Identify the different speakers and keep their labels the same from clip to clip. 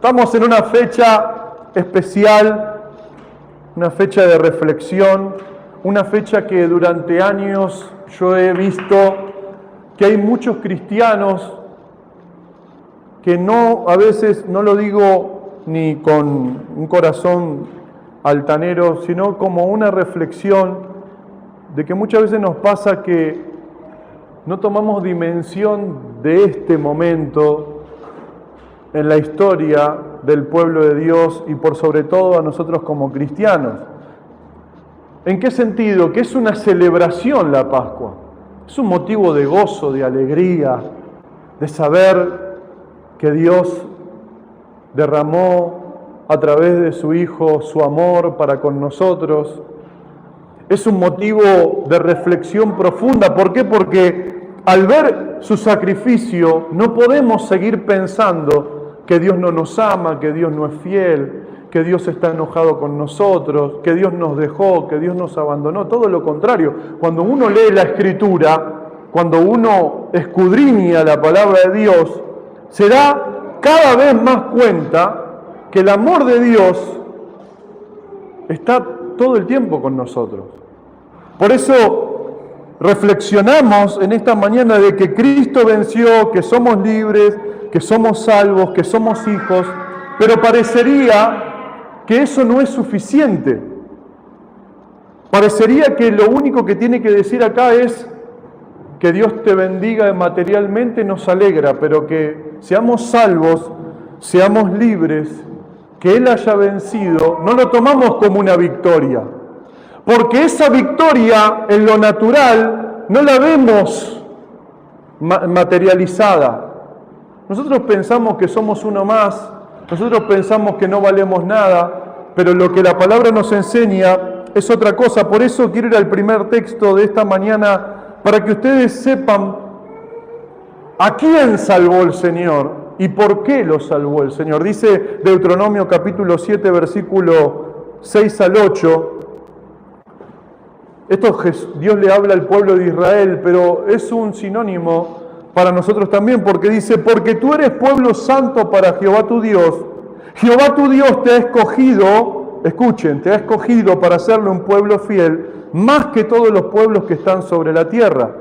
Speaker 1: Estamos en una fecha especial, una fecha de reflexión, una fecha que durante años yo he visto que hay muchos cristianos que a veces no lo digo ni con un corazón altanero, sino como una reflexión de que muchas veces nos pasa que no tomamos dimensión de este momento en la historia del pueblo de Dios y por sobre todo a nosotros como cristianos. ¿En qué sentido? Que es una celebración la Pascua. Es un motivo de gozo, de alegría, de saber que Dios derramó a través de su Hijo su amor para con nosotros. Es un motivo de reflexión profunda. ¿Por qué? Porque al ver su sacrificio no podemos seguir pensando que Dios no nos ama, que Dios no es fiel, que Dios está enojado con nosotros, que Dios nos dejó, que Dios nos abandonó. Todo lo contrario. Cuando uno lee la Escritura, cuando uno escudriña la palabra de Dios, se da cada vez más cuenta que el amor de Dios está todo el tiempo con nosotros. Por eso reflexionamos en esta mañana de que Cristo venció, que somos libres, que somos salvos, que somos hijos, pero parecería que eso no es suficiente. Parecería que lo único que tiene que decir acá es que Dios te bendiga materialmente, nos alegra, pero que seamos salvos, seamos libres, que Él haya vencido, no lo tomamos como una victoria. Porque esa victoria en lo natural no la vemos materializada. Nosotros pensamos que somos uno más, nosotros pensamos que no valemos nada, pero lo que la palabra nos enseña es otra cosa. Por eso quiero ir al primer texto de esta mañana para que ustedes sepan a quién salvó el Señor y por qué lo salvó el Señor. Dice Deuteronomio capítulo 7, versículo 6 al 8. Esto Dios le habla al pueblo de Israel, pero es un sinónimo para nosotros también, porque dice: porque tú eres pueblo santo para Jehová tu Dios. Jehová tu Dios te ha escogido, escuchen, te ha escogido para hacerle un pueblo fiel, más que todos los pueblos que están sobre la tierra.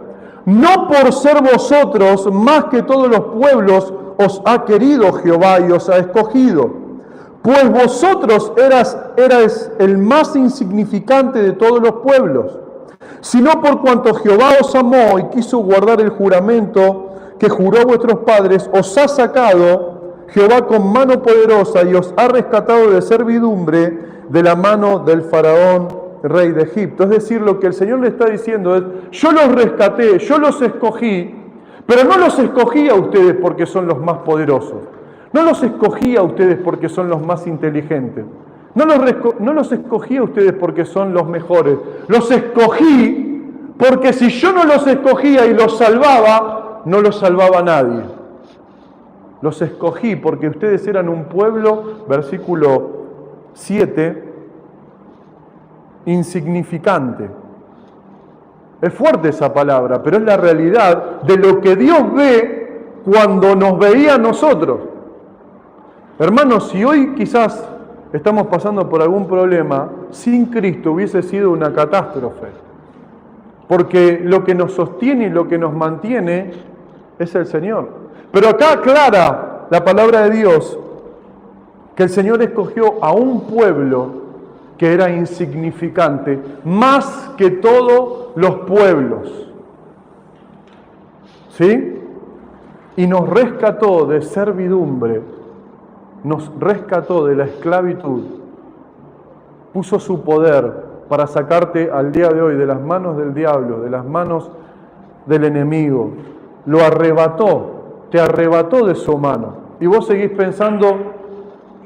Speaker 1: No por ser vosotros más que todos los pueblos os ha querido Jehová y os ha escogido, pues vosotros erais el más insignificante de todos los pueblos, sino por cuanto Jehová os amó y quiso guardar el juramento que juró a vuestros padres, os ha sacado Jehová con mano poderosa y os ha rescatado de servidumbre de la mano del faraón, rey de Egipto. Es decir, lo que el Señor le está diciendo es: yo los rescaté, yo los escogí, pero no los escogí a ustedes porque son los más poderosos. No los escogí a ustedes porque son los más inteligentes. No los escogí a ustedes porque son los mejores. Los escogí porque si yo no los escogía y los salvaba, no los salvaba nadie. Los escogí porque ustedes eran un pueblo, versículo 7, insignificante. Es fuerte esa palabra, pero es la realidad de lo que Dios ve cuando nos veía a nosotros. Hermanos, si hoy quizás estamos pasando por algún problema, sin Cristo hubiese sido una catástrofe. Porque lo que nos sostiene y lo que nos mantiene es el Señor. Pero acá aclara la palabra de Dios que el Señor escogió a un pueblo que era insignificante, más que todos los pueblos. ¿Sí? Y nos rescató de servidumbre, nos rescató de la esclavitud, puso su poder para sacarte al día de hoy de las manos del diablo, de las manos del enemigo. Lo arrebató, te arrebató de su mano. Y vos seguís pensando: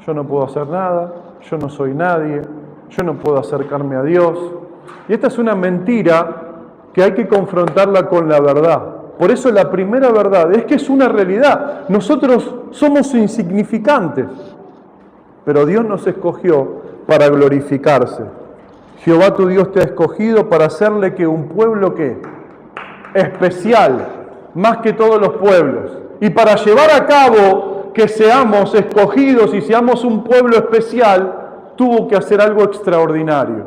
Speaker 1: yo no puedo hacer nada, yo no soy nadie, yo no puedo acercarme a Dios. Y esta es una mentira que hay que confrontarla con la verdad. Por eso la primera verdad es que es una realidad. Nosotros somos insignificantes, pero Dios nos escogió para glorificarse. Jehová tu Dios te ha escogido para hacerle que un pueblo que especial, más que todos los pueblos, y para llevar a cabo que seamos escogidos y seamos un pueblo especial, tuvo que hacer algo extraordinario.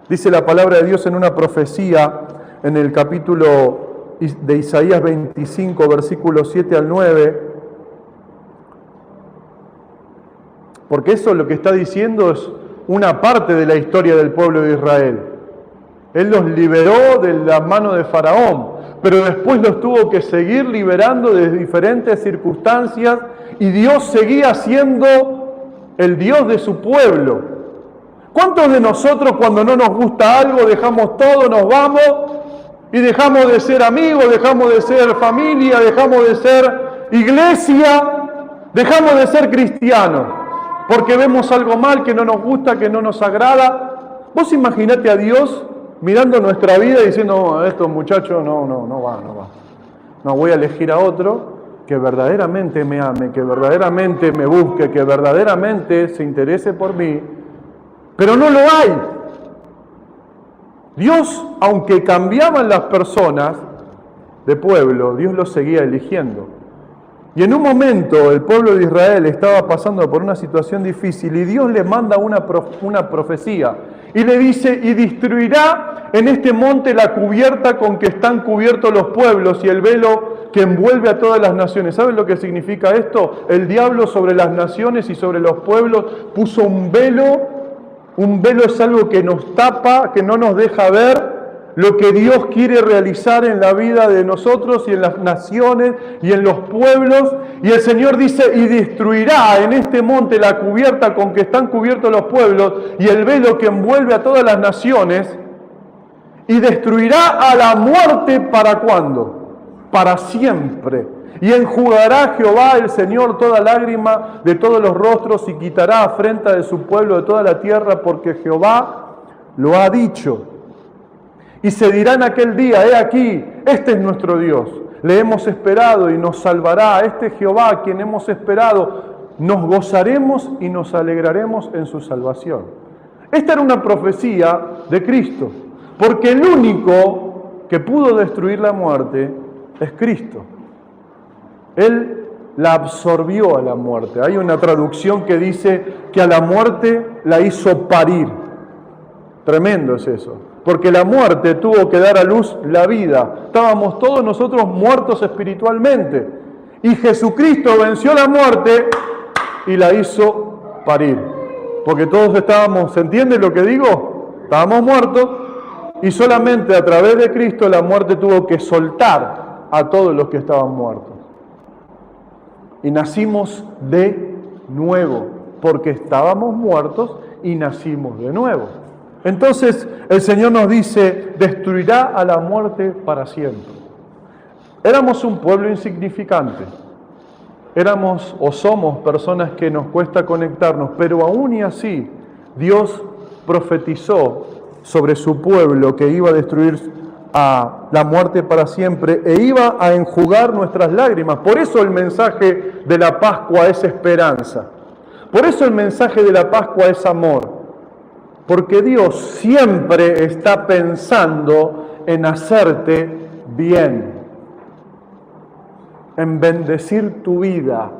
Speaker 1: Dice la palabra de Dios en una profecía en el capítulo de Isaías 25, versículos 7 al 9, porque eso lo que está diciendo es una parte de la historia del pueblo de Israel. Él los liberó de la mano de Faraón, pero después los tuvo que seguir liberando de diferentes circunstancias y Dios seguía siendo el Dios de su pueblo. ¿Cuántos de nosotros cuando no nos gusta algo dejamos todo, nos vamos y dejamos de ser amigos, dejamos de ser familia, dejamos de ser iglesia, dejamos de ser cristianos porque vemos algo mal que no nos gusta, que no nos agrada? Vos imaginate a Dios mirando nuestra vida y diciendo, estos muchachos no va. No, voy a elegir a otro que verdaderamente me ame, que verdaderamente me busque, que verdaderamente se interese por mí. Pero no lo hay. Dios, aunque cambiaban las personas de pueblo, Dios los seguía eligiendo. Y en un momento el pueblo de Israel estaba pasando por una situación difícil y Dios le manda una profecía y le dice, y destruirá en este monte la cubierta con que están cubiertos los pueblos y el velo que envuelve a todas las naciones. ¿Saben lo que significa esto? El diablo sobre las naciones y sobre los pueblos puso un velo. Un velo es algo que nos tapa, que no nos deja ver lo que Dios quiere realizar en la vida de nosotros y en las naciones y en los pueblos. Y el Señor dice, y destruirá en este monte la cubierta con que están cubiertos los pueblos y el velo que envuelve a todas las naciones, y destruirá a la muerte, ¿para cuándo? Para siempre. Y enjugará Jehová el Señor toda lágrima de todos los rostros y quitará afrenta de su pueblo de toda la tierra, porque Jehová lo ha dicho. Y se dirá en aquel día, he aquí, este es nuestro Dios, le hemos esperado y nos salvará. Este Jehová a quien hemos esperado, nos gozaremos y nos alegraremos en su salvación. Esta era una profecía de Cristo, porque el único que pudo destruir la muerte es Cristo. Él la absorbió a la muerte. Hay una traducción que dice que a la muerte la hizo parir. Tremendo es eso. Porque la muerte tuvo que dar a luz la vida. Estábamos todos nosotros muertos espiritualmente. Y Jesucristo venció la muerte y la hizo parir. Porque todos estábamos, ¿se entiende lo que digo? Estábamos muertos y solamente a través de Cristo la muerte tuvo que soltar a todos los que estaban muertos. Y nacimos de nuevo, porque estábamos muertos y nacimos de nuevo. Entonces el Señor nos dice, destruirá a la muerte para siempre. Éramos un pueblo insignificante. Éramos o somos personas que nos cuesta conectarnos, pero aún y así Dios profetizó sobre su pueblo que iba a destruir a la muerte para siempre e iba a enjugar nuestras lágrimas. Por eso el mensaje de la Pascua es esperanza. Por eso el mensaje de la Pascua es amor. Porque Dios siempre está pensando en hacerte bien, en bendecir tu vida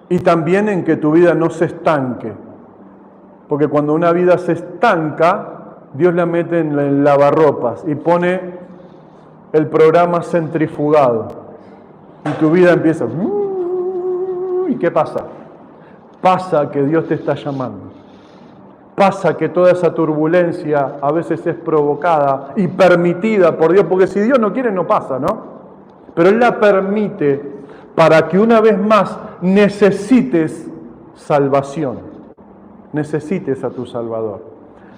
Speaker 1: y también en que tu vida no se estanque. Porque cuando una vida se estanca, Dios la mete en el lavarropas y pone el programa centrifugado. Y tu vida empieza. ¿Y qué pasa? Pasa que Dios te está llamando. Pasa que toda esa turbulencia a veces es provocada y permitida por Dios. Porque si Dios no quiere, no pasa, ¿no? Pero Él la permite para que una vez más necesites salvación. Necesites a tu Salvador.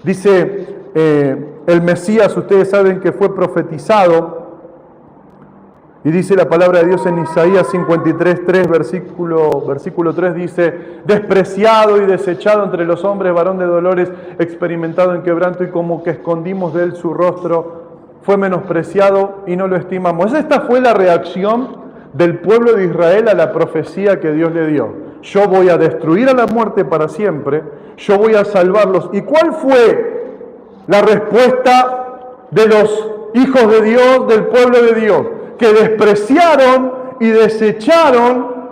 Speaker 1: Dice el Mesías, ustedes saben que fue profetizado, y dice la palabra de Dios en Isaías 53:3, versículo 3, dice, despreciado y desechado entre los hombres, varón de dolores, experimentado en quebranto, y como que escondimos de él su rostro, fue menospreciado y no lo estimamos. Esta fue la reacción del pueblo de Israel a la profecía que Dios le dio. Yo voy a destruir a la muerte para siempre, yo voy a salvarlos. ¿Y cuál fue la respuesta de los hijos de Dios, del pueblo de Dios? Que despreciaron y desecharon,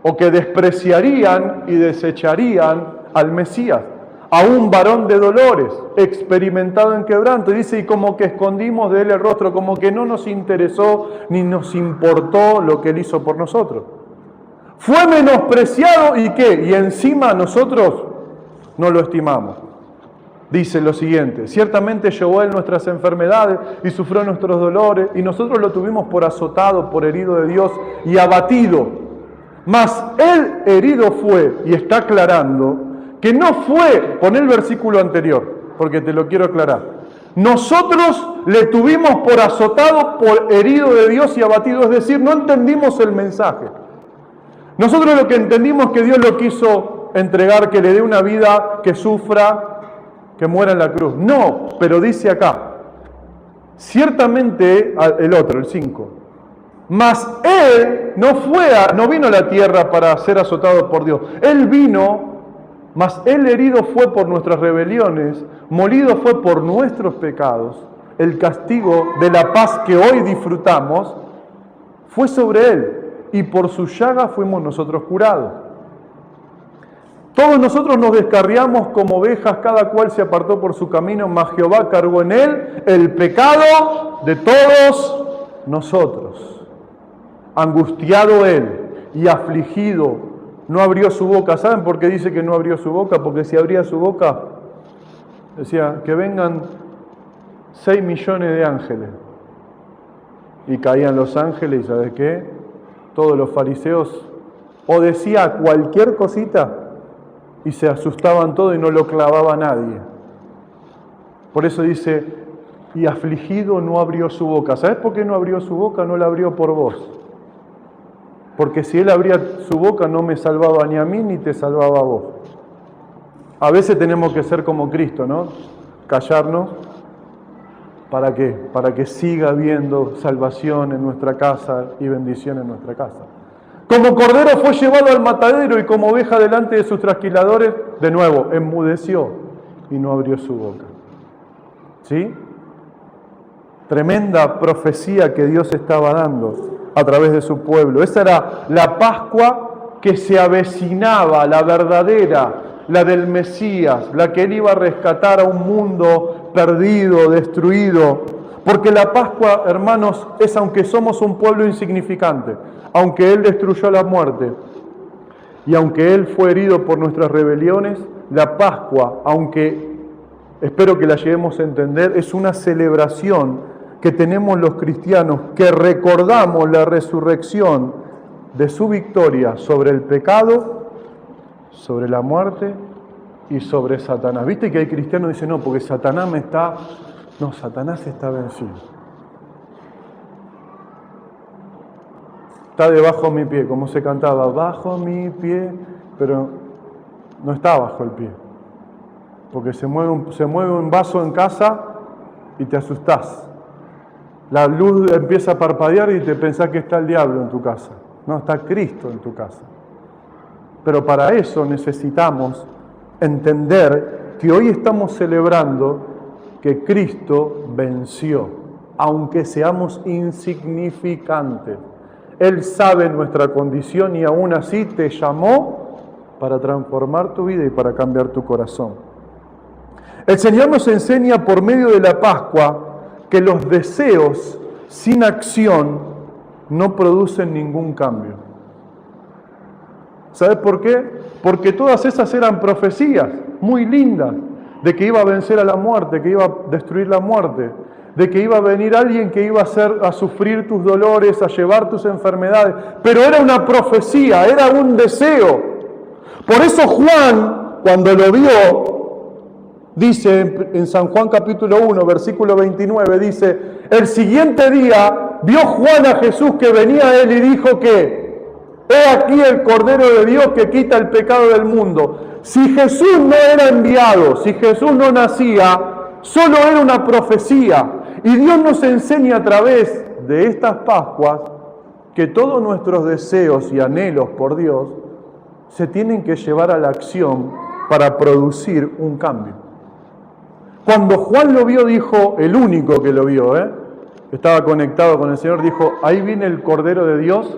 Speaker 1: o que despreciarían y desecharían al Mesías, a un varón de dolores, experimentado en quebranto. Y dice, y como que escondimos de él el rostro, como que no nos interesó ni nos importó lo que él hizo por nosotros. Fue menospreciado y ¿qué? Y encima nosotros no lo estimamos. Dice lo siguiente, ciertamente llevó él nuestras enfermedades y sufrió nuestros dolores, y nosotros lo tuvimos por azotado, por herido de Dios y abatido. Mas él herido fue, y está aclarando, que no fue, pon el versículo anterior, porque te lo quiero aclarar. Nosotros le tuvimos por azotado, por herido de Dios y abatido, es decir, no entendimos el mensaje. Nosotros lo que entendimos es que Dios lo quiso entregar, que le dé una vida, que sufra, que muera en la cruz. No, pero dice acá, ciertamente, el otro, el 5, mas él no vino a la tierra para ser azotado por Dios. Él vino, mas él herido fue por nuestras rebeliones, molido fue por nuestros pecados. El castigo de la paz que hoy disfrutamos fue sobre él, y por su llaga fuimos nosotros curados. Todos nosotros nos descarriamos como ovejas, cada cual se apartó por su camino, mas Jehová cargó en él el pecado de todos nosotros. Angustiado él y afligido, no abrió su boca. ¿Saben por qué dice que no abrió su boca? Porque si abría su boca, decía, que vengan 6 millones de ángeles. Y caían los ángeles, y ¿sabes qué? Todos los fariseos, o decía cualquier cosita, y se asustaban todos y no lo clavaba nadie. Por eso dice, y afligido no abrió su boca. ¿Sabes por qué no abrió su boca? No la abrió por vos. Porque si él abría su boca no me salvaba ni a mí ni te salvaba a vos. A veces tenemos que ser como Cristo, ¿no? Callarnos. ¿Para qué? Para que siga habiendo salvación en nuestra casa y bendición en nuestra casa. Como cordero fue llevado al matadero, y como oveja delante de sus trasquiladores, de nuevo, enmudeció y no abrió su boca. ¿Sí? Tremenda profecía que Dios estaba dando a través de su pueblo. Esa era la Pascua que se avecinaba, la verdadera, la del Mesías, la que él iba a rescatar a un mundo perdido, destruido. Porque la Pascua, hermanos, es, aunque somos un pueblo insignificante, aunque él destruyó la muerte y aunque él fue herido por nuestras rebeliones, la Pascua, aunque espero que la lleguemos a entender, es una celebración que tenemos los cristianos, que recordamos la resurrección de su victoria sobre el pecado, sobre la muerte y sobre Satanás. ¿Viste que hay cristianos que dicen, no, porque Satanás Satanás está vencido. Está debajo de mi pie, como se cantaba, bajo mi pie, pero no está bajo el pie. Porque se mueve un vaso en casa y te asustás. La luz empieza a parpadear y te pensás que está el diablo en tu casa. No, está Cristo en tu casa. Pero para eso necesitamos entender que hoy estamos celebrando que Cristo venció, aunque seamos insignificantes. Él sabe nuestra condición y aún así te llamó para transformar tu vida y para cambiar tu corazón. El Señor nos enseña por medio de la Pascua que los deseos sin acción no producen ningún cambio. ¿Sabes por qué? Porque todas esas eran profecías muy lindas de que iba a vencer a la muerte, que iba a destruir la muerte, de que iba a venir alguien que iba a sufrir tus dolores, a llevar tus enfermedades. Pero era una profecía, era un deseo. Por eso Juan, cuando lo vio, dice en San Juan capítulo 1, versículo 29, dice, el siguiente día vio Juan a Jesús que venía a él y dijo que, he aquí el Cordero de Dios que quita el pecado del mundo. Si Jesús no era enviado, si Jesús no nacía, solo era una profecía. Y Dios nos enseña a través de estas Pascuas que todos nuestros deseos y anhelos por Dios se tienen que llevar a la acción para producir un cambio. Cuando Juan lo vio, dijo, el único que lo vio, estaba conectado con el Señor, dijo, ahí viene el Cordero de Dios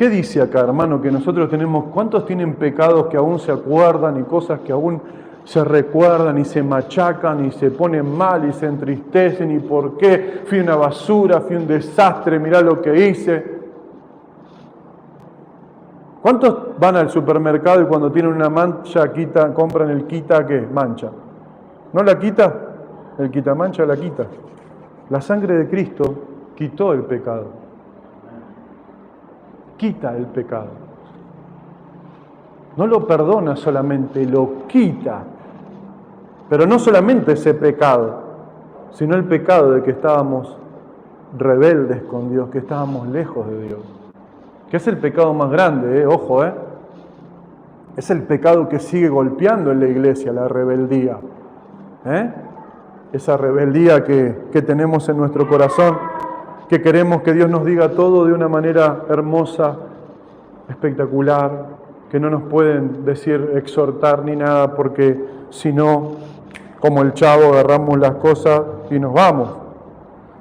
Speaker 1: ¿Qué dice acá, hermano? Que nosotros tenemos, ¿cuántos tienen pecados que aún se acuerdan y cosas que aún se recuerdan y se machacan y se ponen mal y se entristecen? ¿Y por qué? Fui una basura, fui un desastre, mirá lo que hice. ¿Cuántos van al supermercado y cuando tienen una mancha compran el quita qué? Mancha. ¿No la quita? El quita mancha la quita. La sangre de Cristo quitó el pecado. Quita el pecado. No lo perdona solamente, lo quita. Pero no solamente ese pecado, sino el pecado de que estábamos rebeldes con Dios, que estábamos lejos de Dios. Que es el pecado más grande, ojo, es el pecado que sigue golpeando en la iglesia, la rebeldía. Esa rebeldía que tenemos en nuestro corazón, que queremos que Dios nos diga todo de una manera hermosa, espectacular, que no nos pueden decir, exhortar ni nada, porque si no, como el chavo, agarramos las cosas y nos vamos.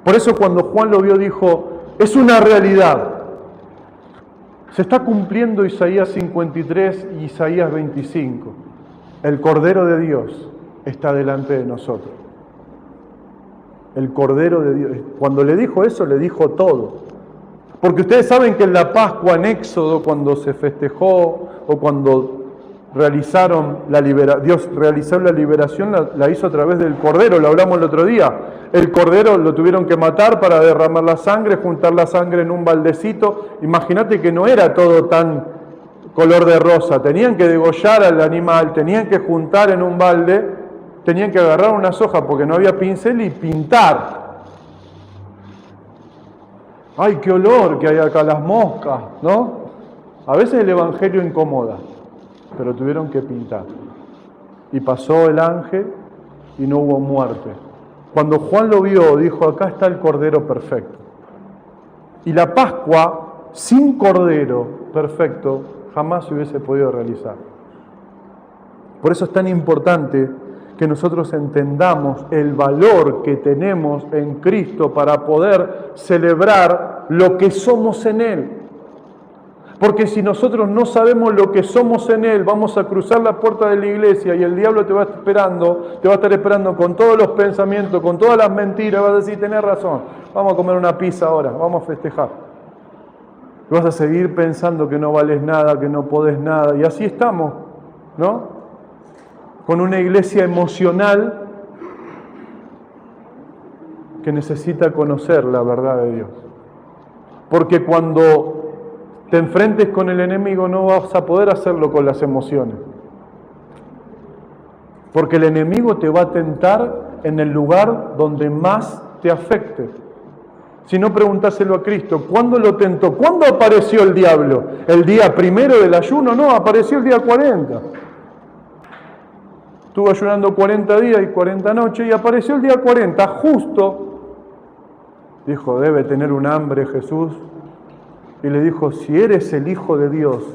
Speaker 1: Por eso cuando Juan lo vio dijo, es una realidad. Se está cumpliendo Isaías 53 y Isaías 25. El Cordero de Dios está delante de nosotros. El Cordero de Dios. Cuando le dijo eso, le dijo todo. Porque ustedes saben que en la Pascua, en Éxodo, cuando se festejó o cuando Dios realizó la liberación, la hizo a través del Cordero, lo hablamos el otro día. El Cordero lo tuvieron que matar para derramar la sangre, juntar la sangre en un baldecito. Imagínate que no era todo tan color de rosa. Tenían que degollar al animal, tenían que juntar en un balde, tenían que agarrar unas hojas porque no había pincel y pintar. ¡Ay, qué olor que hay acá, las moscas!, ¿no? A veces el Evangelio incomoda, pero tuvieron que pintar. Y pasó el ángel y no hubo muerte. Cuando Juan lo vio, dijo, acá está el Cordero perfecto. Y la Pascua sin Cordero perfecto jamás se hubiese podido realizar. Por eso es tan importante que nosotros entendamos el valor que tenemos en Cristo para poder celebrar lo que somos en Él. Porque si nosotros no sabemos lo que somos en Él, vamos a cruzar la puerta de la iglesia y el diablo te va a estar esperando con todos los pensamientos, con todas las mentiras, vas a decir, tenés razón, vamos a comer una pizza ahora, vamos a festejar. Y vas a seguir pensando que no vales nada, que no podés nada, y así estamos, ¿no? Con una iglesia emocional que necesita conocer la verdad de Dios. Porque cuando te enfrentes con el enemigo no vas a poder hacerlo con las emociones. Porque el enemigo te va a tentar en el lugar donde más te afecte. Si no, preguntáselo a Cristo, ¿cuándo lo tentó? ¿Cuándo apareció el diablo? ¿El día primero del ayuno? No, apareció el día 40. Estuvo ayunando 40 días y 40 noches y apareció el día 40, justo. Dijo, debe tener un hambre Jesús. Y le dijo, si eres el Hijo de Dios,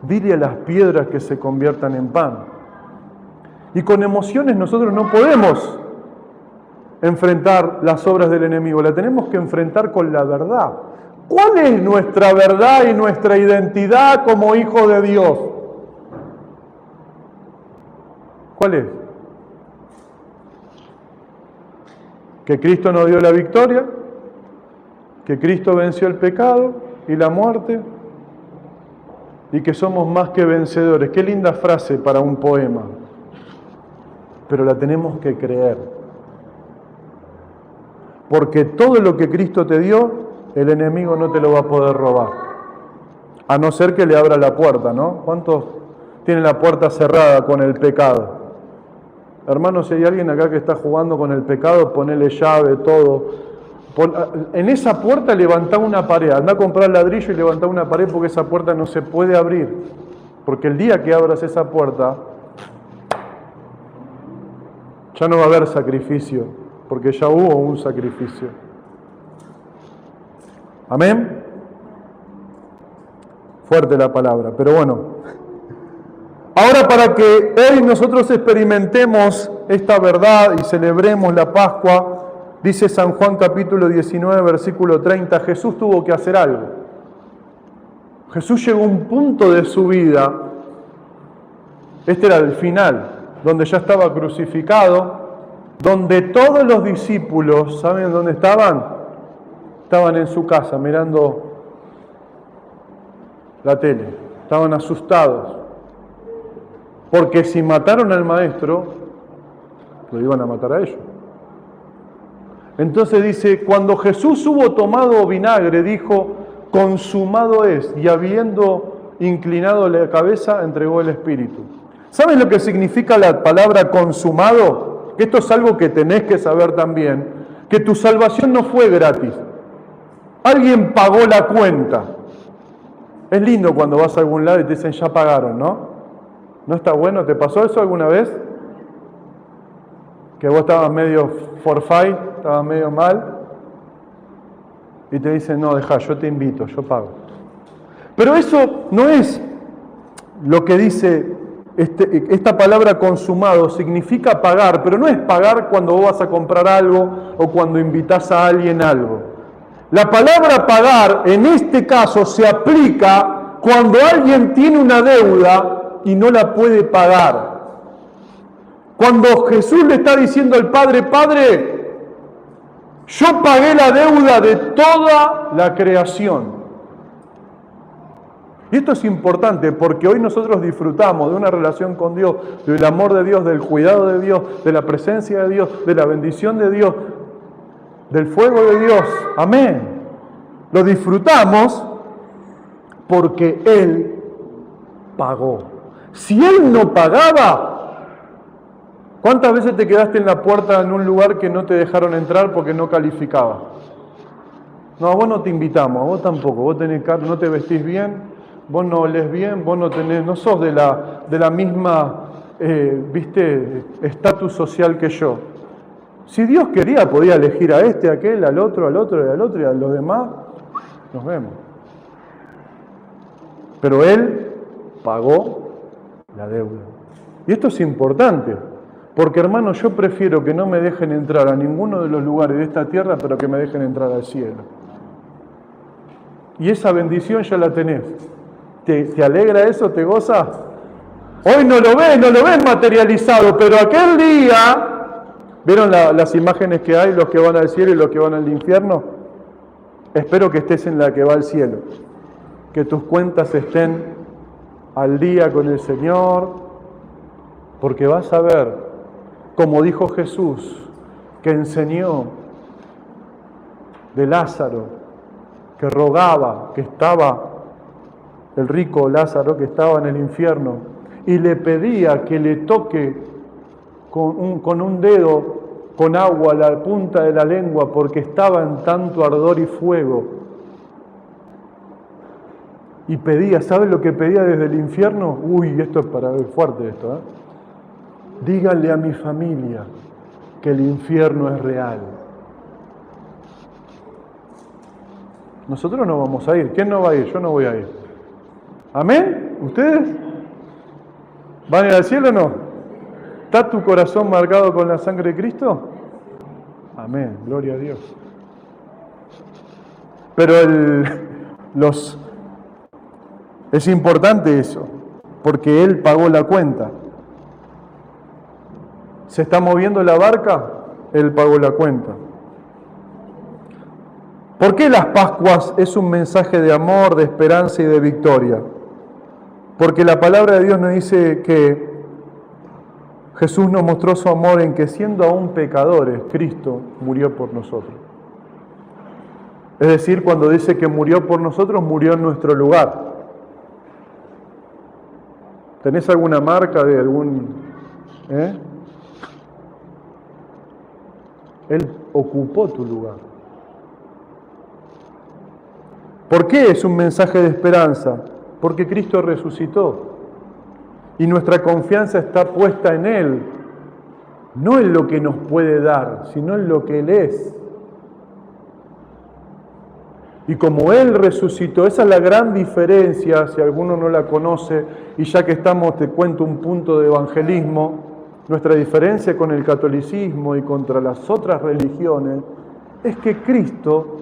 Speaker 1: dile a las piedras que se conviertan en pan. Y con emociones nosotros no podemos enfrentar las obras del enemigo, la tenemos que enfrentar con la verdad. ¿Cuál es nuestra verdad y nuestra identidad como hijos de Dios? ¿Cuál es? Que Cristo nos dio la victoria, que Cristo venció el pecado y la muerte, y que somos más que vencedores. Qué linda frase para un poema, pero la tenemos que creer. Porque todo lo que Cristo te dio, el enemigo no te lo va a poder robar. A no ser que le abra la puerta, ¿no? ¿Cuántos tienen la puerta cerrada con el pecado? Hermanos, si hay alguien acá que está jugando con el pecado, ponele llave, todo. En esa puerta levantá una pared. Andá a comprar ladrillo y levantá una pared porque esa puerta no se puede abrir. Porque el día que abras esa puerta, ya no va a haber sacrificio, porque ya hubo un sacrificio. ¿Amén? Fuerte la palabra, pero bueno. Ahora, para que hoy nosotros experimentemos esta verdad y celebremos la Pascua, dice San Juan capítulo 19, versículo 30, Jesús tuvo que hacer algo. Jesús llegó a un punto de su vida, este era el final, donde ya estaba crucificado, donde todos los discípulos, ¿saben dónde estaban? Estaban en su casa mirando la tele, estaban asustados, porque si mataron al maestro, lo iban a matar a ellos. Entonces dice, cuando Jesús hubo tomado vinagre, dijo, consumado es, y habiendo inclinado la cabeza, entregó el Espíritu. ¿Saben lo que significa la palabra consumado? Esto es algo que tenés que saber también, que tu salvación no fue gratis. Alguien pagó la cuenta. Es lindo cuando vas a algún lado y te dicen, ya pagaron, ¿no? ¿No está bueno? ¿Te pasó eso alguna vez? Que vos estabas medio forfait, estabas medio mal, y te dicen, no, dejá, yo te invito, yo pago. Pero eso no es lo que dice esta palabra consumado, significa pagar, pero no es pagar cuando vos vas a comprar algo o cuando invitas a alguien algo. La palabra pagar en este caso se aplica cuando alguien tiene una deuda y no la puede pagar. Cuando Jesús le está diciendo al Padre, Padre, yo pagué la deuda de toda la creación. Y esto es importante porque hoy nosotros disfrutamos de una relación con Dios, del amor de Dios, del cuidado de Dios, de la presencia de Dios, de la bendición de Dios, del fuego de Dios. Amén. Lo disfrutamos porque Él pagó. Si Él no pagaba, ¿cuántas veces te quedaste en la puerta en un lugar que no te dejaron entrar porque no calificaba? No, a vos no te invitamos, a vos tampoco. Vos tenés no te vestís bien, vos no olés bien, vos no sos de la misma, estatus social que yo. Si Dios quería, podía elegir a este, a aquel, al otro, y a los demás. Nos vemos. Pero Él pagó la deuda. Y esto es importante, porque hermano, yo prefiero que no me dejen entrar a ninguno de los lugares de esta tierra, pero que me dejen entrar al cielo. Y esa bendición ya la tenés. ¿Te alegra eso? ¿Te goza? Hoy no lo ves materializado, pero aquel día, ¿vieron las imágenes que hay, los que van al cielo y los que van al infierno? Espero que estés en la que va al cielo, que tus cuentas estén al día con el Señor, porque vas a ver, como dijo Jesús, que enseñó de Lázaro, que rogaba, que estaba el rico Lázaro que estaba en el infierno y le pedía que le toque con un dedo con agua la punta de la lengua porque estaba en tanto ardor y fuego. Y pedía, ¿sabes lo que pedía desde el infierno? Uy, esto es para ver fuerte esto, ¿eh? Díganle a mi familia que el infierno es real. Nosotros no vamos a ir. ¿Quién no va a ir? Yo no voy a ir. ¿Amén? ¿Ustedes? ¿Van a ir al cielo o no? ¿Está tu corazón marcado con la sangre de Cristo? Amén, gloria a Dios. Pero es importante eso, porque Él pagó la cuenta. ¿Se está moviendo la barca? Él pagó la cuenta. ¿Por qué las Pascuas es un mensaje de amor, de esperanza y de victoria? Porque la palabra de Dios nos dice que Jesús nos mostró su amor en que siendo aún pecadores, Cristo murió por nosotros. Es decir, cuando dice que murió por nosotros, murió en nuestro lugar. ¿Tenés alguna marca de algún... Él ocupó tu lugar. ¿Por qué es un mensaje de esperanza? Porque Cristo resucitó y nuestra confianza está puesta en Él, no en lo que nos puede dar, sino en lo que Él es. Y como Él resucitó, esa es la gran diferencia, si alguno no la conoce, y ya que estamos, te cuento un punto de evangelismo, nuestra diferencia con el catolicismo y contra las otras religiones, es que Cristo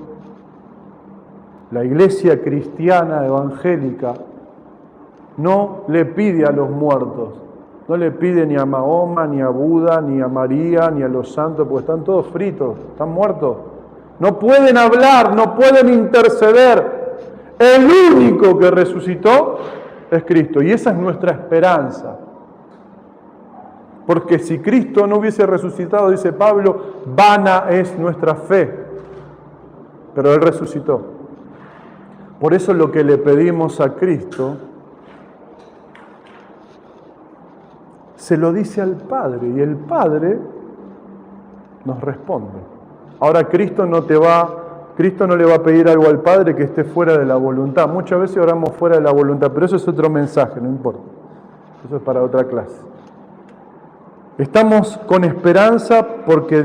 Speaker 1: La iglesia cristiana evangélica no le pide a los muertos, no le pide ni a Mahoma, ni a Buda, ni a María, ni a los santos, porque están todos fritos, están muertos. No pueden hablar, no pueden interceder. El único que resucitó es Cristo, y esa es nuestra esperanza. Porque si Cristo no hubiese resucitado, dice Pablo, vana es nuestra fe. Pero Él resucitó. Por eso lo que le pedimos a Cristo, se lo dice al Padre, y el Padre nos responde. Ahora Cristo no le va a pedir algo al Padre que esté fuera de la voluntad. Muchas veces oramos fuera de la voluntad, pero eso es otro mensaje, no importa. Eso es para otra clase. Estamos con esperanza porque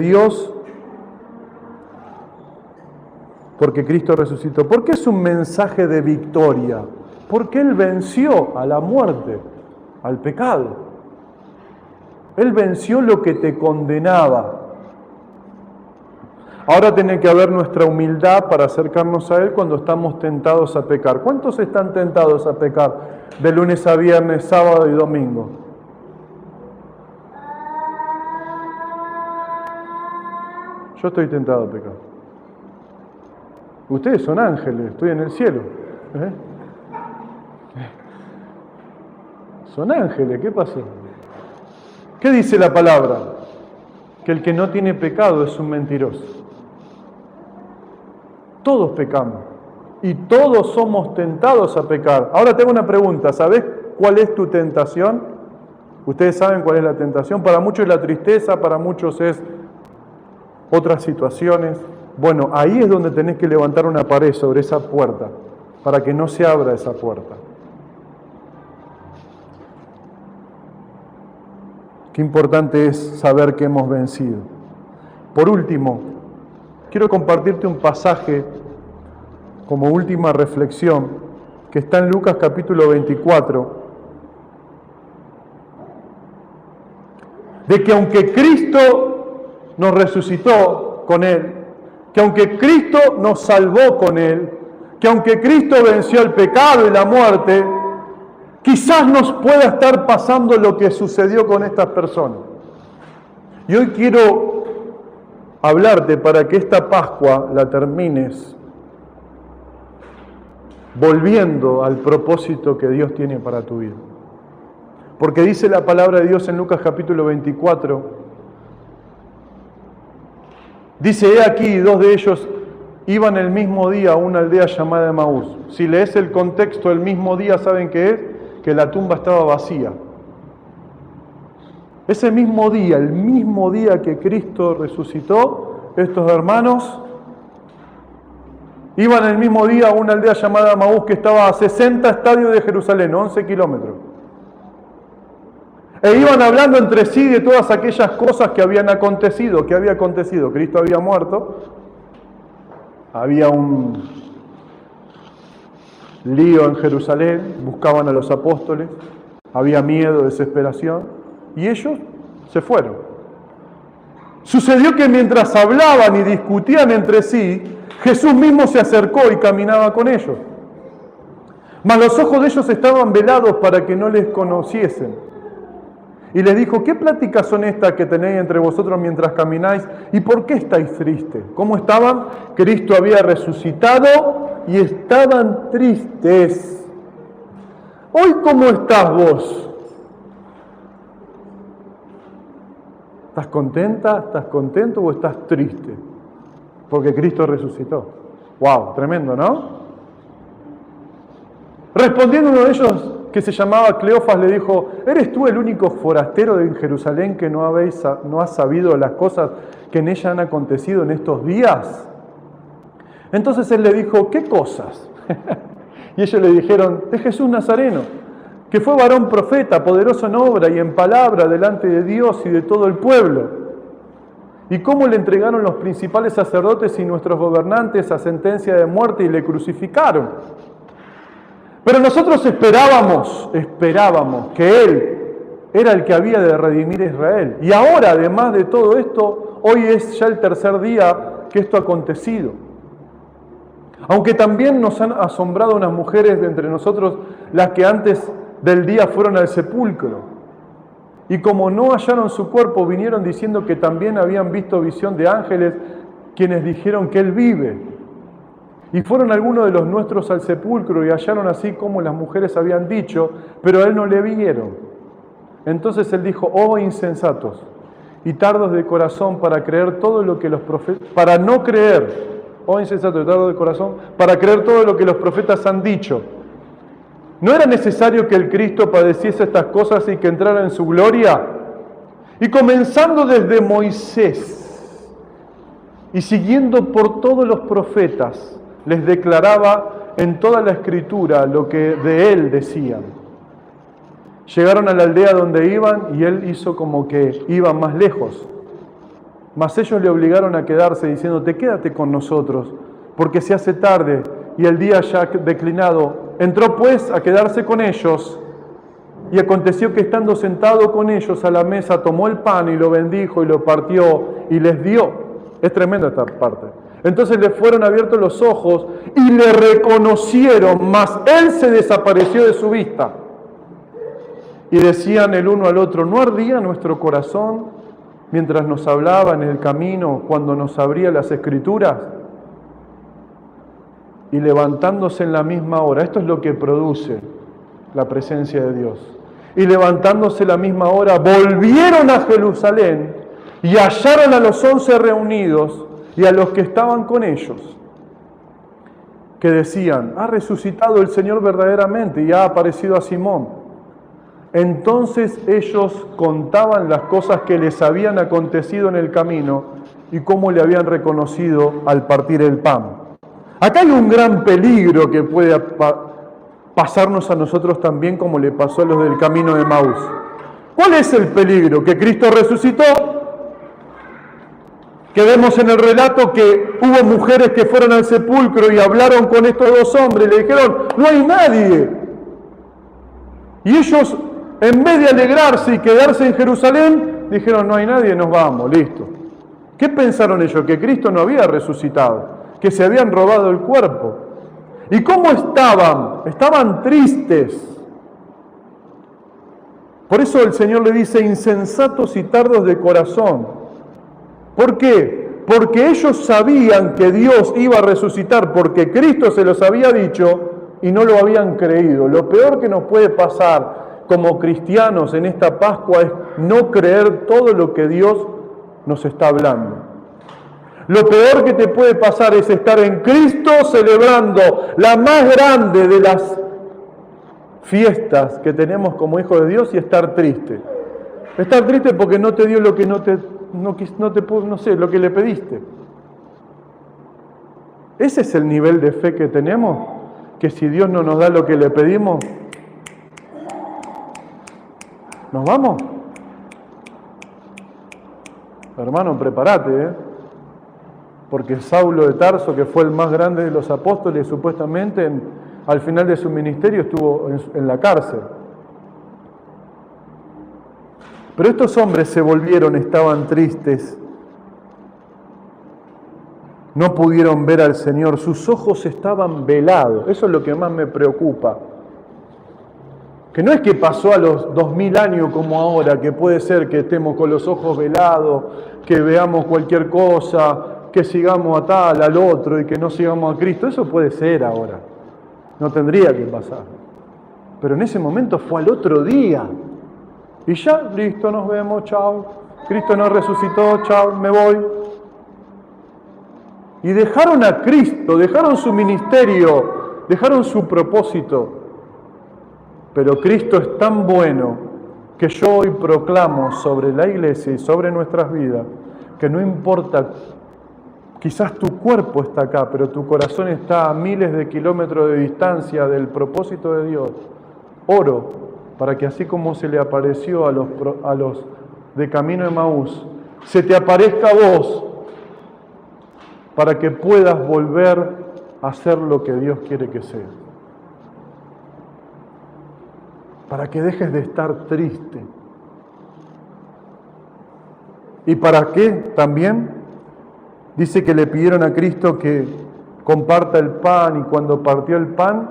Speaker 1: Cristo resucitó. ¿Por qué es un mensaje de victoria? Porque Él venció a la muerte, al pecado. Él venció lo que te condenaba. Ahora tiene que haber nuestra humildad para acercarnos a Él cuando estamos tentados a pecar. ¿Cuántos están tentados a pecar de lunes a viernes, sábado y domingo? Yo estoy tentado a pecar. Ustedes son ángeles, estoy en el cielo. Son ángeles, ¿qué pasó? ¿Qué dice la palabra? Que el que no tiene pecado es un mentiroso. Todos pecamos y todos somos tentados a pecar. Ahora tengo una pregunta, ¿sabés cuál es tu tentación? Ustedes saben cuál es la tentación. Para muchos es la tristeza, para muchos es otras situaciones. Bueno, ahí es donde tenés que levantar una pared sobre esa puerta para que no se abra esa puerta. Qué importante es saber que hemos vencido. Por último, quiero compartirte un pasaje como última reflexión que está en Lucas capítulo 24, de que aunque Cristo nos resucitó con Él, que aunque Cristo nos salvó con Él, que aunque Cristo venció el pecado y la muerte, quizás nos pueda estar pasando lo que sucedió con estas personas. Y hoy quiero hablarte para que esta Pascua la termines volviendo al propósito que Dios tiene para tu vida. Porque dice la palabra de Dios en Lucas capítulo 24, dice, he aquí, dos de ellos iban el mismo día a una aldea llamada Emaús. Si lees el contexto del mismo día, ¿saben qué es? Que la tumba estaba vacía. Ese mismo día, el mismo día que Cristo resucitó, estos hermanos iban el mismo día a una aldea llamada Emaús que estaba a 60 estadios de Jerusalén, 11 kilómetros. E iban hablando entre sí de todas aquellas cosas que habían acontecido. ¿Qué había acontecido? Cristo había muerto, había un lío en Jerusalén, buscaban a los apóstoles, había miedo, desesperación, y ellos se fueron. Sucedió que mientras hablaban y discutían entre sí, Jesús mismo se acercó y caminaba con ellos. Mas los ojos de ellos estaban velados para que no les conociesen. Y les dijo, ¿qué pláticas son estas que tenéis entre vosotros mientras camináis? ¿Y por qué estáis tristes? ¿Cómo estaban? Cristo había resucitado y estaban tristes. Hoy, ¿cómo estás vos? ¿Estás contenta? ¿Estás contento o estás triste? Porque Cristo resucitó. ¡Wow! Tremendo, ¿no? Respondiendo uno de ellos, que se llamaba Cleofas, le dijo, ¿eres tú el único forastero en Jerusalén que no has sabido las cosas que en ella han acontecido en estos días? Entonces él le dijo, ¿qué cosas? Y ellos le dijeron, de Jesús Nazareno, que fue varón profeta, poderoso en obra y en palabra delante de Dios y de todo el pueblo. Y cómo le entregaron los principales sacerdotes y nuestros gobernantes a sentencia de muerte y le crucificaron. Pero nosotros esperábamos que Él era el que había de redimir a Israel. Y ahora, además de todo esto, hoy es ya el tercer día que esto ha acontecido. Aunque también nos han asombrado unas mujeres de entre nosotros, las que antes del día fueron al sepulcro. Y como no hallaron su cuerpo, vinieron diciendo que también habían visto visión de ángeles, quienes dijeron que Él vive. Y fueron algunos de los nuestros al sepulcro y hallaron así como las mujeres habían dicho, pero a Él no le vieron. Entonces Él dijo: oh insensatos y tardos de corazón para creer todo lo que los profetas, para no creer, oh insensatos y tardos de corazón, para creer todo lo que los profetas han dicho. ¿No era necesario que el Cristo padeciese estas cosas y que entrara en su gloria? Y comenzando desde Moisés y siguiendo por todos los profetas, les declaraba en toda la Escritura lo que de Él decían. Llegaron a la aldea donde iban y Él hizo como que iban más lejos. Mas ellos le obligaron a quedarse diciéndote: quédate con nosotros, porque se hace tarde y el día ya ha declinado. Entró pues a quedarse con ellos, y aconteció que estando sentado con ellos a la mesa, tomó el pan y lo bendijo y lo partió y les dio. Es tremenda esta parte. Entonces le fueron abiertos los ojos y le reconocieron, mas Él se desapareció de su vista. Y decían el uno al otro: ¿no ardía nuestro corazón mientras nos hablaba en el camino, cuando nos abría las Escrituras? Y levantándose en la misma hora, esto es lo que produce la presencia de Dios. Y levantándose la misma hora, volvieron a Jerusalén y hallaron a los 11 reunidos y a los que estaban con ellos, que decían: ha resucitado el Señor verdaderamente y ha aparecido a Simón. Entonces ellos contaban las cosas que les habían acontecido en el camino y cómo le habían reconocido al partir el pan. Acá hay un gran peligro que puede pasarnos a nosotros también, como le pasó a los del camino de Maús. ¿Cuál es el peligro? Que Cristo resucitó. Que vemos en el relato que hubo mujeres que fueron al sepulcro y hablaron con estos dos hombres y le dijeron: no hay nadie. Y ellos, en vez de alegrarse y quedarse en Jerusalén, dijeron: no hay nadie, nos vamos, listo. ¿Qué pensaron ellos? Que Cristo no había resucitado, que se habían robado el cuerpo. ¿Y cómo estaban? Estaban tristes. Por eso el Señor le dice: insensatos y tardos de corazón. ¿Por qué? Porque ellos sabían que Dios iba a resucitar, porque Cristo se los había dicho y no lo habían creído. Lo peor que nos puede pasar como cristianos en esta Pascua es no creer todo lo que Dios nos está hablando. Lo peor que te puede pasar es estar en Cristo celebrando la más grande de las fiestas que tenemos como hijos de Dios y estar triste. Estar triste porque no te dio lo que no sé, lo que le pediste. Ese es el nivel de fe que tenemos, que si Dios no nos da lo que le pedimos, ¿nos vamos? Hermano, prepárate, porque Saulo de Tarso, que fue el más grande de los apóstoles, supuestamente al final de su ministerio estuvo en la cárcel. Pero estos hombres se volvieron, estaban tristes, no pudieron ver al Señor, sus ojos estaban velados. Eso es lo que más me preocupa. Que no es que pasó a los 2000 años como ahora, que puede ser que estemos con los ojos velados, que veamos cualquier cosa, que sigamos a tal, al otro y que no sigamos a Cristo. Eso puede ser ahora. No tendría que pasar. Pero en ese momento fue al otro día. Y ya, listo, nos vemos, chao. Cristo no resucitó, chao, me voy. Y dejaron a Cristo, dejaron su ministerio, dejaron su propósito. Pero Cristo es tan bueno que yo hoy proclamo sobre la iglesia y sobre nuestras vidas que no importa, quizás tu cuerpo está acá, pero tu corazón está a miles de kilómetros de distancia del propósito de Dios. Oro para que así como se le apareció a los de camino de Maús, se te aparezca a vos, para que puedas volver a hacer lo que Dios quiere que seas. Para que dejes de estar triste. ¿Y para qué también? Dice que le pidieron a Cristo que comparta el pan, y cuando partió el pan,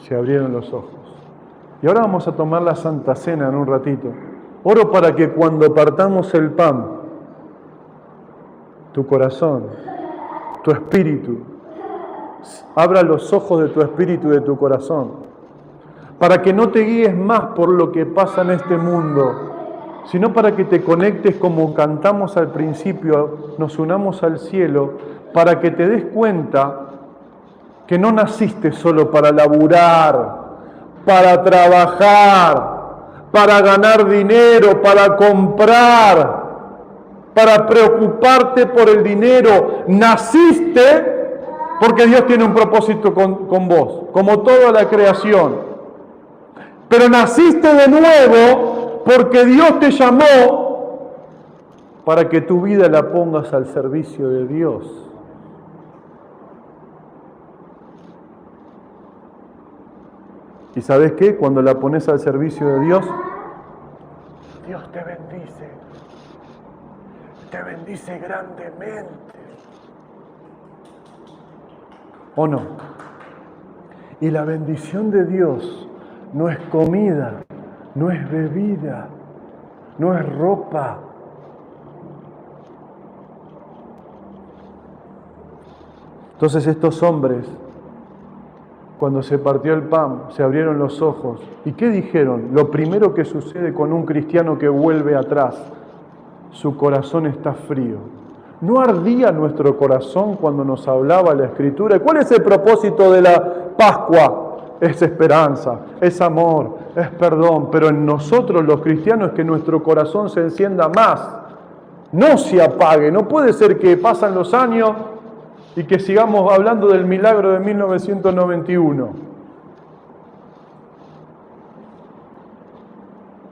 Speaker 1: se abrieron los ojos. Y ahora vamos a tomar la Santa Cena en un ratito. Oro para que cuando partamos el pan, tu corazón, tu espíritu, abra los ojos de tu espíritu y de tu corazón, para que no te guíes más por lo que pasa en este mundo, sino para que te conectes como cantamos al principio, nos unamos al cielo, para que te des cuenta que no naciste solo para laburar, para trabajar, para ganar dinero, para comprar, para preocuparte por el dinero. Naciste porque Dios tiene un propósito con vos, como toda la creación. Pero naciste de nuevo porque Dios te llamó para que tu vida la pongas al servicio de Dios. ¿Y sabes qué? Cuando la pones al servicio de Dios, Dios te bendice grandemente. ¿O no? Y la bendición de Dios no es comida, no es bebida, no es ropa. Entonces estos hombres, cuando se partió el pan, se abrieron los ojos. ¿Y qué dijeron? Lo primero que sucede con un cristiano que vuelve atrás, su corazón está frío. ¿No ardía nuestro corazón cuando nos hablaba la Escritura? ¿Y cuál es el propósito de la Pascua? Es esperanza, es amor, es perdón. Pero en nosotros los cristianos es que nuestro corazón se encienda más, no se apague. No puede ser que pasan los años y que sigamos hablando del milagro de 1991.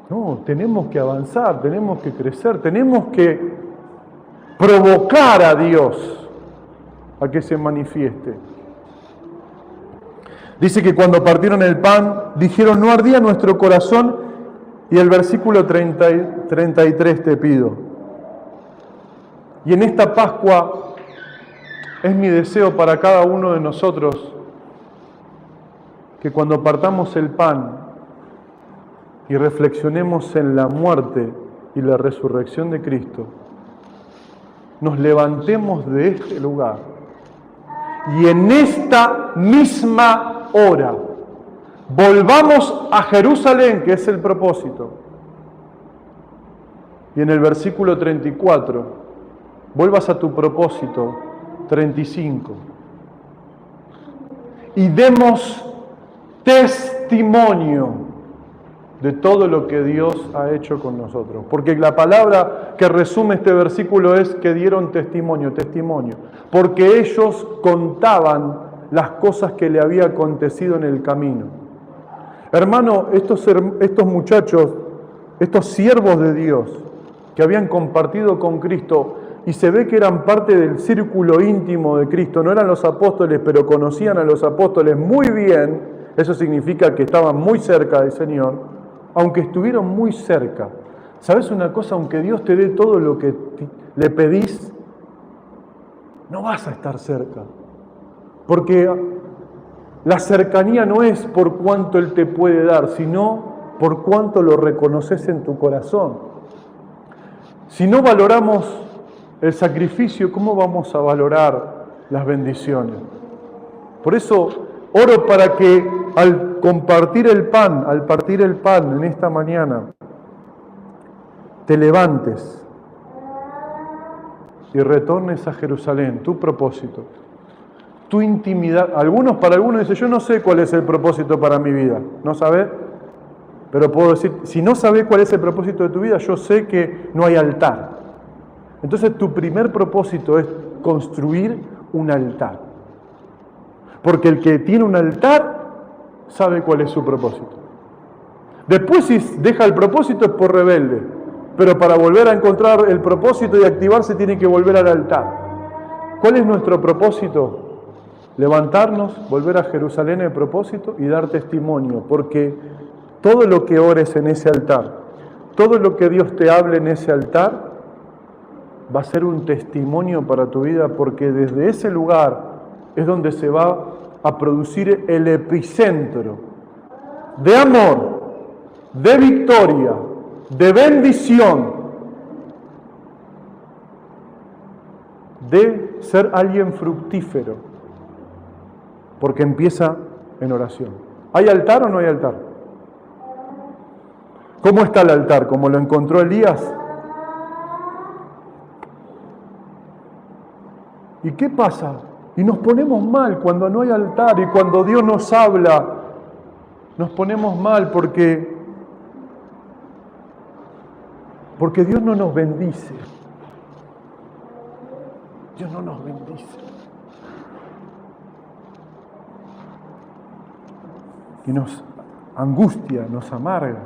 Speaker 1: No, tenemos que avanzar, tenemos que crecer, tenemos que provocar a Dios a que se manifieste. Dice que cuando partieron el pan, dijeron, no ardía nuestro corazón. Y el versículo 33 te pido. Y en esta Pascua es mi deseo para cada uno de nosotros que cuando partamos el pan y reflexionemos en la muerte y la resurrección de Cristo, nos levantemos de este lugar y en esta misma hora volvamos a Jerusalén, que es el propósito. Y en el versículo 34, vuelvas a tu propósito 35. Y demos testimonio de todo lo que Dios ha hecho con nosotros. Porque la palabra que resume este versículo es que dieron testimonio. Porque ellos contaban las cosas que le había acontecido en el camino. Hermano, estos muchachos, estos siervos de Dios, que habían compartido con Cristo, y se ve que eran parte del círculo íntimo de Cristo, no eran los apóstoles, pero conocían a los apóstoles muy bien. Eso significa que estaban muy cerca del Señor, aunque estuvieron muy cerca. ¿Sabes una cosa? Aunque Dios te dé todo lo que le pedís, no vas a estar cerca. Porque la cercanía no es por cuánto Él te puede dar, sino por cuánto lo reconoces en tu corazón. Si no valoramos el sacrificio, ¿cómo vamos a valorar las bendiciones? Por eso oro para que al partir el pan en esta mañana, te levantes y retornes a Jerusalén, tu propósito, tu intimidad. Para algunos dicen, yo no sé cuál es el propósito para mi vida, ¿no sabes? Pero puedo decir, si no sabes cuál es el propósito de tu vida, yo sé que no hay altar. Entonces tu primer propósito es construir un altar. Porque el que tiene un altar sabe cuál es su propósito. Después si deja el propósito es por rebelde. Pero para volver a encontrar el propósito y activarse tiene que volver al altar. ¿Cuál es nuestro propósito? Levantarnos, volver a Jerusalén el propósito y dar testimonio. Porque todo lo que ores en ese altar, todo lo que Dios te hable en ese altar, va a ser un testimonio para tu vida, porque desde ese lugar es donde se va a producir el epicentro de amor, de victoria, de bendición, de ser alguien fructífero, porque empieza en oración. ¿Hay altar o no hay altar? ¿Cómo está el altar? ¿Como lo encontró Elías? ¿Y qué pasa? Y nos ponemos mal cuando no hay altar y cuando Dios nos habla. Nos ponemos mal porque Dios no nos bendice. Dios no nos bendice. Y nos angustia, nos amarga.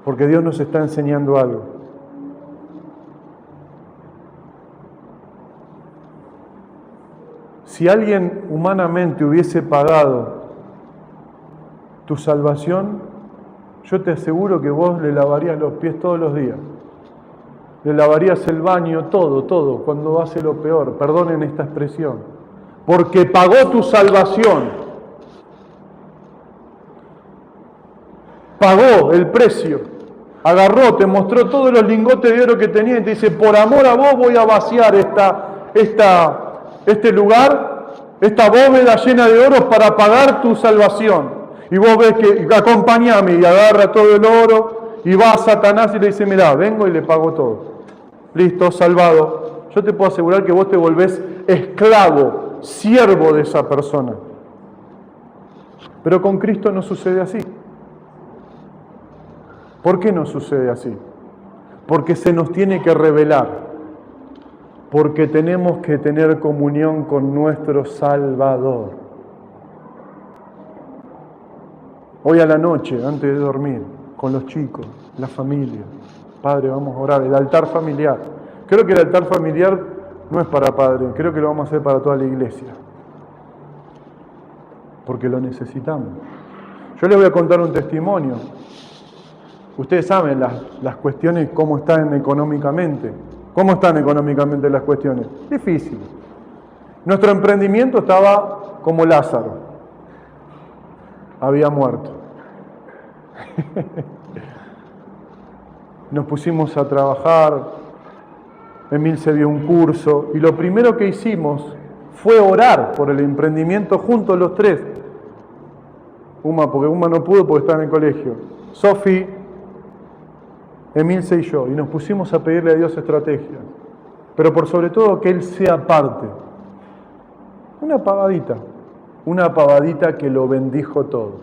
Speaker 1: Porque Dios nos está enseñando algo. Si alguien humanamente hubiese pagado tu salvación, yo te aseguro que vos le lavarías los pies todos los días. Le lavarías el baño, todo, cuando hace lo peor. Perdonen esta expresión. Porque pagó tu salvación. Pagó el precio. Agarró, te mostró todos los lingotes de oro que tenía y te dice, por amor a vos voy a vaciar este lugar, esta bóveda llena de oro para pagar tu salvación. Y vos ves que, acompáñame, y agarra todo el oro, y va a Satanás y le dice, mirá, vengo y le pago todo. Listo, salvado. Yo te puedo asegurar que vos te volvés esclavo, siervo de esa persona. Pero con Cristo no sucede así. ¿Por qué no sucede así? Porque se nos tiene que revelar. Porque tenemos que tener comunión con nuestro Salvador. Hoy a la noche, antes de dormir, con los chicos, la familia, Padre, vamos a orar, el altar familiar. Creo que el altar familiar no es para Padre, creo que lo vamos a hacer para toda la iglesia. Porque lo necesitamos. Yo les voy a contar un testimonio. Ustedes saben las cuestiones, cómo están económicamente. ¿Cómo están económicamente las cuestiones? Difícil. Nuestro emprendimiento estaba como Lázaro. Había muerto. Nos pusimos a trabajar. Emil se dio un curso. Y lo primero que hicimos fue orar por el emprendimiento juntos los tres. Porque Uma no pudo porque estaba en el colegio. Sofi, Emilce y yo, y nos pusimos a pedirle a Dios estrategias, pero por sobre todo que Él sea parte. Una pavadita que lo bendijo todo.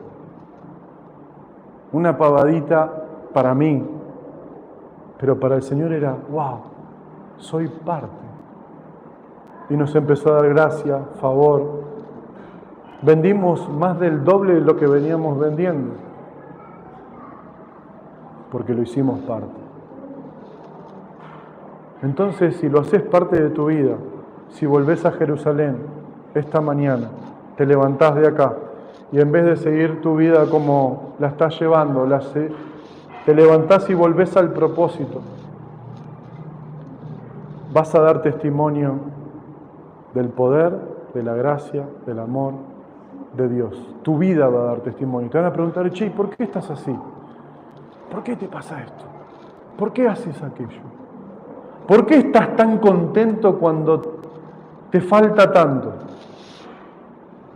Speaker 1: Una pavadita para mí, pero para el Señor era, wow, soy parte. Y nos empezó a dar gracia, favor. Vendimos más del doble de lo que veníamos vendiendo. Porque lo hicimos parte. Entonces, si lo haces parte de tu vida, si volvés a Jerusalén esta mañana, te levantás de acá y en vez de seguir tu vida como la estás llevando, te levantás y volvés al propósito, vas a dar testimonio del poder, de la gracia, del amor de Dios. Tu vida va a dar testimonio. Te van a preguntar, che, ¿por qué estás así? ¿Por qué te pasa esto? ¿Por qué haces aquello? ¿Por qué estás tan contento cuando te falta tanto?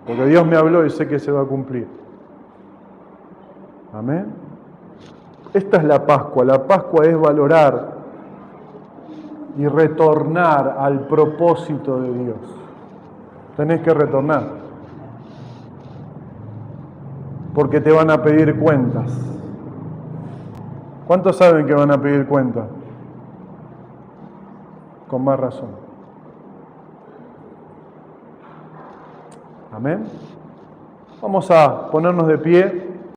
Speaker 1: Porque Dios me habló y sé que se va a cumplir. Amén. Esta es la Pascua. La Pascua es valorar y retornar al propósito de Dios. Tenés que retornar. Porque te van a pedir cuentas. ¿Cuántos saben que van a pedir cuenta? Con más razón. Amén. Vamos a ponernos de pie.